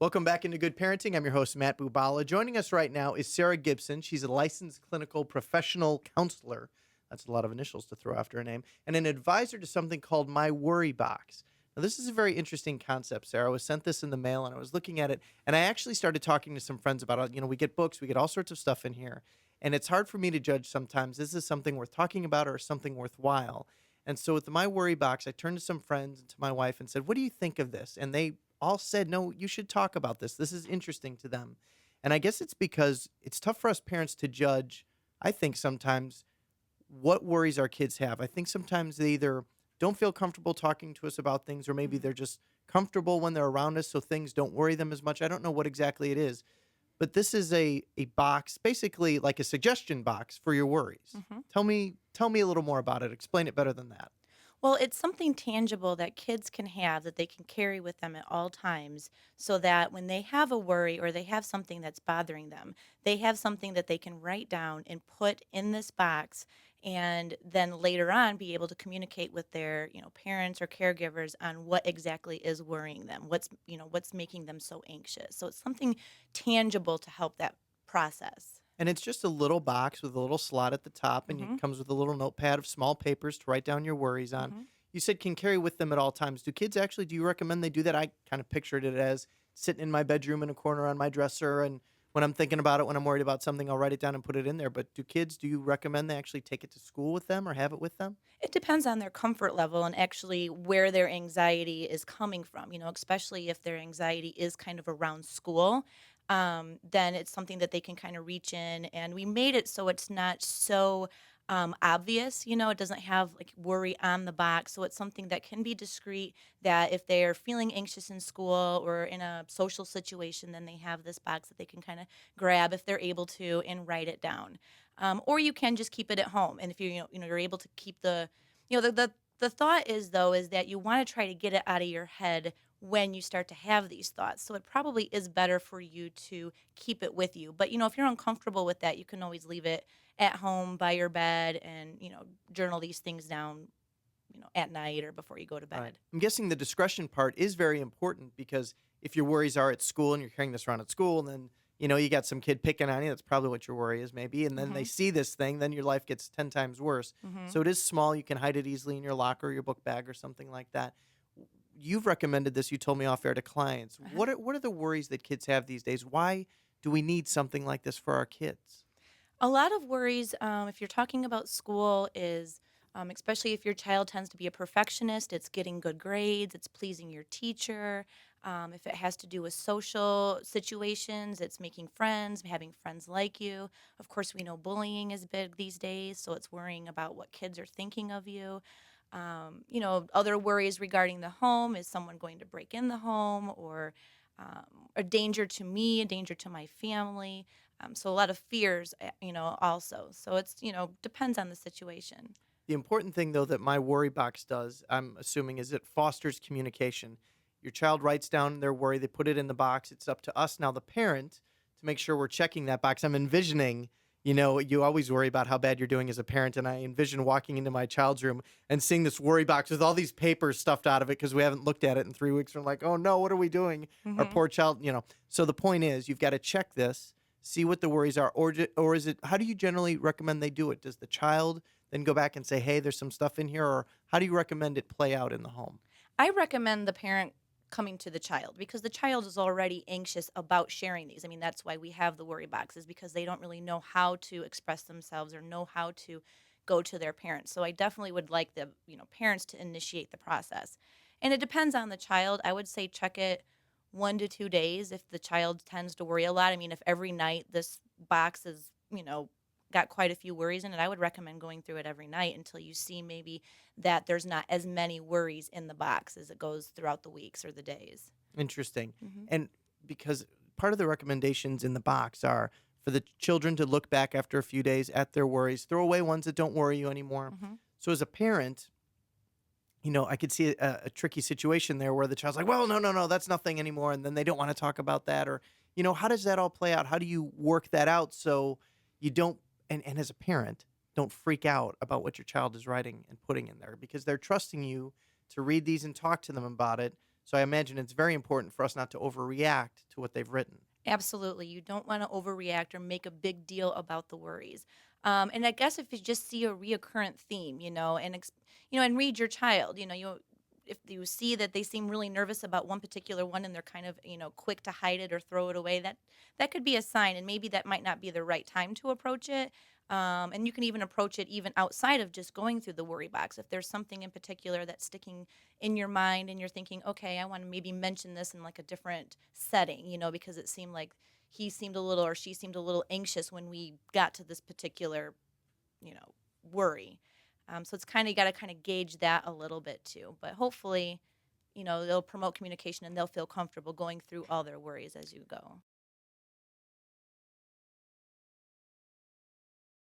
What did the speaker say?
Welcome back into Good Parenting. I'm your host, Matt Bubala. Joining us right now is Sarah Gibson. She's a licensed clinical professional counselor. That's a lot of initials to throw after a name. And an advisor to something called My Worry Box. Now, this is a very interesting concept, Sarah. I was sent this in the mail and I was looking at it. And I actually started talking to some friends about it. We get books, we get all sorts of stuff in here. And it's hard for me to judge sometimes, is this something worth talking about or something worthwhile? And so with the My Worry Box, I turned to some friends and to my wife and said, what do you think of this? And they all said, no, you should talk about this. This is interesting to them. And I guess it's because it's tough for us parents to judge, I think sometimes, what worries our kids have. I think sometimes they either don't feel comfortable talking to us about things, or maybe they're just comfortable when they're around us, so things don't worry them as much. I don't know what exactly it is. But this is a box, basically like a suggestion box for your worries. Mhm. Tell me a little more about it. Explain it better than that. Well, it's something tangible that kids can have that they can carry with them at all times so that when they have a worry or they have something that's bothering them, they have something that they can write down and put in this box and then later on be able to communicate with their, parents or caregivers on what exactly is worrying them, what's making them so anxious. So it's something tangible to help that process. And it's just a little box with a little slot at the top, and it Mhm. comes with a little notepad of small papers to write down your worries on. Mhm. You said can carry with them at all times. Do you recommend they do that? I kind of pictured it as sitting in my bedroom in a corner on my dresser, and when I'm thinking about it, when I'm worried about something, I'll write it down and put it in there. But do you recommend they actually take it to school with them or have it with them? It depends on their comfort level and actually where their anxiety is coming from, especially if their anxiety is kind of around school. Then it's something that they can kind of reach in. And we made it so it's not so obvious, it doesn't have like worry on the box. So it's something that can be discreet that if they're feeling anxious in school or in a social situation, then they have this box that they can kind of grab if they're able to and write it down. Or you can just keep it at home. And if you're able to keep the thought is though is that you want to try to get it out of your head when you start to have these thoughts. So it probably is better for you to keep it with you. But if you're uncomfortable with that, you can always leave it at home by your bed and journal these things down, at night or before you go to Right. bed. I'm guessing the discretion part is very important because if your worries are at school and you're carrying this around at school, and then you got some kid picking on you, that's probably what your worry is, maybe. And then they Mhm. see this thing, then your life gets 10 times worse. Mhm. So it is small. You can hide it easily in your locker, your book bag, or something like that. You've recommended this. You told me off air to clients. Uh-huh. What are the worries that kids have these days? Why do we need something like this for our kids? A lot of worries, if you're talking about school, is especially if your child tends to be a perfectionist, it's getting good grades, it's pleasing your teacher. If it has to do with social situations, it's making friends, having friends like you. Of course, we know bullying is big these days, so it's worrying about what kids are thinking of you. Other worries regarding the home is someone going to break in the home or a danger to me, a danger to my family. So a lot of fears, also. So it's, depends on the situation. The important thing, though, that my worry box does, I'm assuming, is it fosters communication. Your child writes down their worry, they put it in the box. It's up to us now, the parent, to make sure we're checking that box. I'm envisioning, you always worry about how bad you're doing as a parent. And I envision walking into my child's room and seeing this worry box with all these papers stuffed out of it because we haven't looked at it in 3 weeks. We're like, oh no, what are we doing? Our Hmm. poor child. So the point is, you've got to check this, see what the worries are, or is it, how do you generally recommend they do it? Does the child then go back and say, "Hey, there's some stuff in here," or how do you recommend it play out in the home? I recommend the parent coming to the child because the child is already anxious about sharing these. I mean, that's why we have the worry boxes because they don't really know how to express themselves or know how to go to their parents. So I definitely would like the, parents to initiate the process. And it depends on the child. I would say check it 1 to 2 days if the child tends to worry a lot. I mean, if every night this box is, got quite a few worries in it, I would recommend going through it every night until you see maybe that there's not as many worries in the box as it goes throughout the weeks or the days. Interesting. Mhm. And because part of the recommendations in the box are for the children to look back after a few days at their worries, throw away ones that don't worry you anymore. Mhm. So as a parent, I could see a tricky situation there where the child's like, "Well, no, no, no, that's nothing anymore," and then they don't want to talk about that, or how does that all play out? How do you work that out so you don't, and as a parent, don't freak out about what your child is writing and putting in there because they're trusting you to read these and talk to them about it. So I imagine it's very important for us not to overreact to what they've written. Absolutely. You don't want to overreact or make a big deal about the worries. And I guess if you just see a reoccurrent theme, and read your child, if you see that they seem really nervous about one particular one and they're kind of, quick to hide it or throw it away, that could be a sign. And maybe that might not be the right time to approach it. And you can even approach it even outside of just going through the worry box. If there's something in particular that's sticking in your mind and you're thinking, okay, I want to maybe mention this in like a different setting, because it seemed like he seemed a little or she seemed a little anxious when we got to this particular, worry. So it's kind of got to kind of gauge that a little bit too. But hopefully, they'll promote communication and they'll feel comfortable going through all their worries as you go.